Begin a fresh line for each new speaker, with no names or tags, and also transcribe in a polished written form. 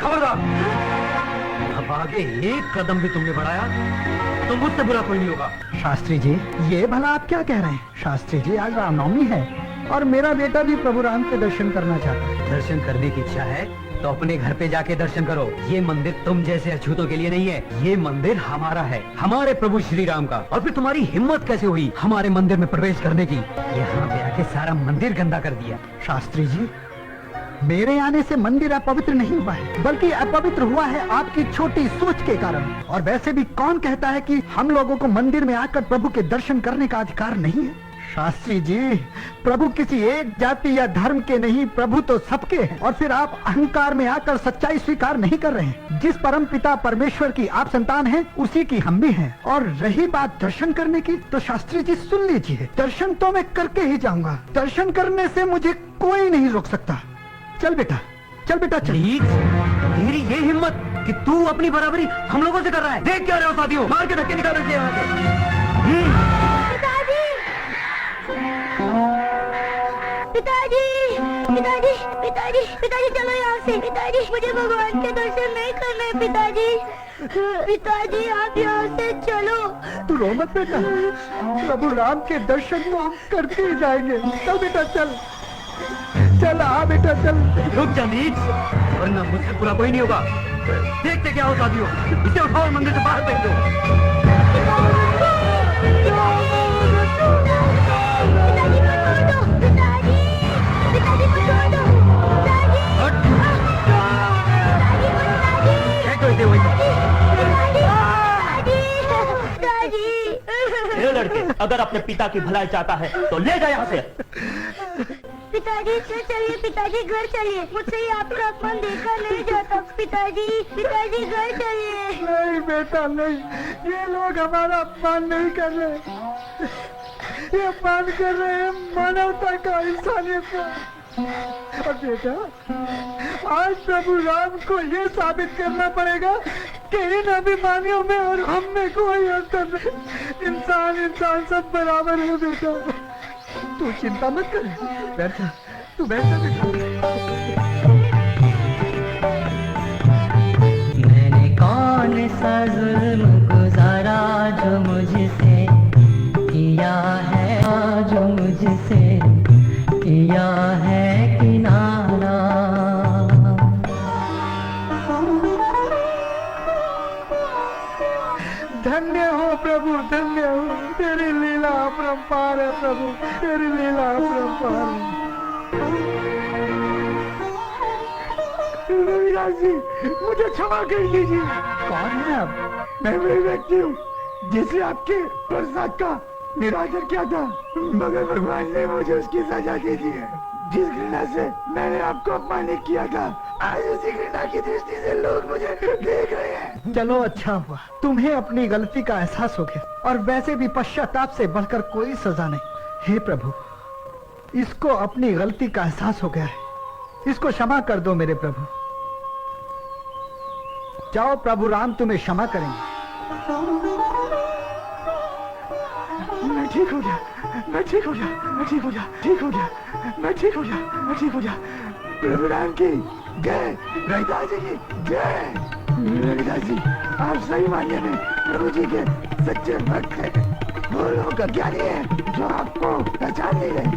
खबरदार, अब आगे एक कदम भी तुमने बढ़ाया तो मुझसे बुरा कोई नहीं होगा।
शास्त्री जी, ये भला आप क्या कह रहे हैं? शास्त्री जी, आज रामनवमी है और मेरा बेटा भी प्रभु राम के दर्शन करना चाहता है।
दर्शन करने की इच्छा है तो अपने घर पे जाके दर्शन करो। ये मंदिर तुम जैसे अछूतों के लिए नहीं है, ये मंदिर हमारा है, हमारे प्रभु श्री राम का। और फिर तुम्हारी हिम्मत कैसे हुई हमारे मंदिर में प्रवेश करने की? यहाँ पे आके सारा मंदिर गंदा कर दिया।
शास्त्री जी, मेरे आने से मंदिर अपवित्र नहीं हुआ है, बल्कि अपवित्र हुआ है आपकी छोटी सोच के कारण। और वैसे भी कौन कहता है कि हम लोगों को मंदिर में आकर प्रभु के दर्शन करने का अधिकार नहीं है? शास्त्री जी, प्रभु किसी एक जाति या धर्म के नहीं, प्रभु तो सबके हैं। और फिर आप अहंकार में आकर सच्चाई स्वीकार नहीं कर रहे हैं। जिस परम पिता परमेश्वर की आप संतान हैं, उसी की हम भी हैं। और रही बात दर्शन करने की, तो शास्त्री जी सुन लीजिए, दर्शन तो मैं करके ही जाऊंगा। दर्शन करने से मुझे कोई नहीं रोक सकता। चल बेटा, चल बेटा, चल।
तेरी ये हिम्मत कि तू अपनी बराबरी हम लोगों से कर रहा है। देख क्या रहे हो साथियों, मार के धक्के निकाल दिए
पिताजी, पिताजी, पिताजी, पिताजी, चलो यहाँ से। पिताजी, मुझे भगवान के दर्शन नहीं करने। पिताजी, पिताजी, आप यहाँ से चलो।
तू रो मत बेटा, प्रभु राम के दर्शन तो हम करके ही जाएंगे। चल बेटा, चल चल, आ बेटा, चल।
रुक जा नीच, वरना मुझसे पूरा कोई नहीं होगा। देखते क्या हो साथियों, इसे उठाओ और मंदिर से बाहर फेंक दो।
ये लड़के, अगर अपने पिता की भलाई चाहता है तो ले जा यहाँ से।
पिताजी, चलिए पिताजी, घर चलिए। मुझसे ही आपका अपमान देखा नहीं जाता। पिताजी, पिताजी, घर चलिए।
नहीं बेटा, नहीं, ये लोग हमारा अपमान नहीं कर रहे, ये अपमान कर रहे हैं मानवता का, इंसानियत का। और बेटा, आज प्रभु राम को ये साबित करना पड़ेगा कि इन अभिमानियों में और हम में कोई अंतर नहीं। इंसान इंसान सब बराबर है बेटा। तू चिंता मत कर, बैठ जा, तू बैठ जा बेटा।
मैंने कौन सा जुल्म गुजारा जो मुझसे किया है, जो मुझसे किया है किनारा।
धन्य हो प्रभु, धन्य हो, तेरी लीला अपरंपार है प्रभु, तेरी लीला अपरंपार है। रविदास जी, मुझे क्षमा कर दीजिए। कौन है आप? मैं वही व्यक्ति हूँ जिसे आपके प्रसाद का निरादर किया था, मगर भगवान ने मुझे उसकी सजा दे दी है। जिस घृणा से मैंने आपको अपमानित किया था, आज उसी घृणा की दृष्टि से लोग मुझे देख रहे हैं। चलो, अच्छा हुआ तुम्हें अपनी गलती का एहसास हो गया, और वैसे भी पश्चाताप से बढ़कर कोई सजा नहीं। हे प्रभु, इसको अपनी गलती का एहसास हो गया है, इसको क्षमा कर दो मेरे प्रभु। जाओ, प्रभु राम तुम्हें क्षमा करेंगे। मैं ठीक हो गया, मैं ठीक हो गया, मैं ठीक हो गया, ठीक हो गया, मैं ठीक हो गया, मैं ठीक हो गया। प्रभु राम की जय, रविदास जी की जय। रविदास जी, आप सही मायने में प्रभु जी के सच्चे भक्त हैं। वो लोग अज्ञानी हैं जो आपको पहचान नहीं रहे।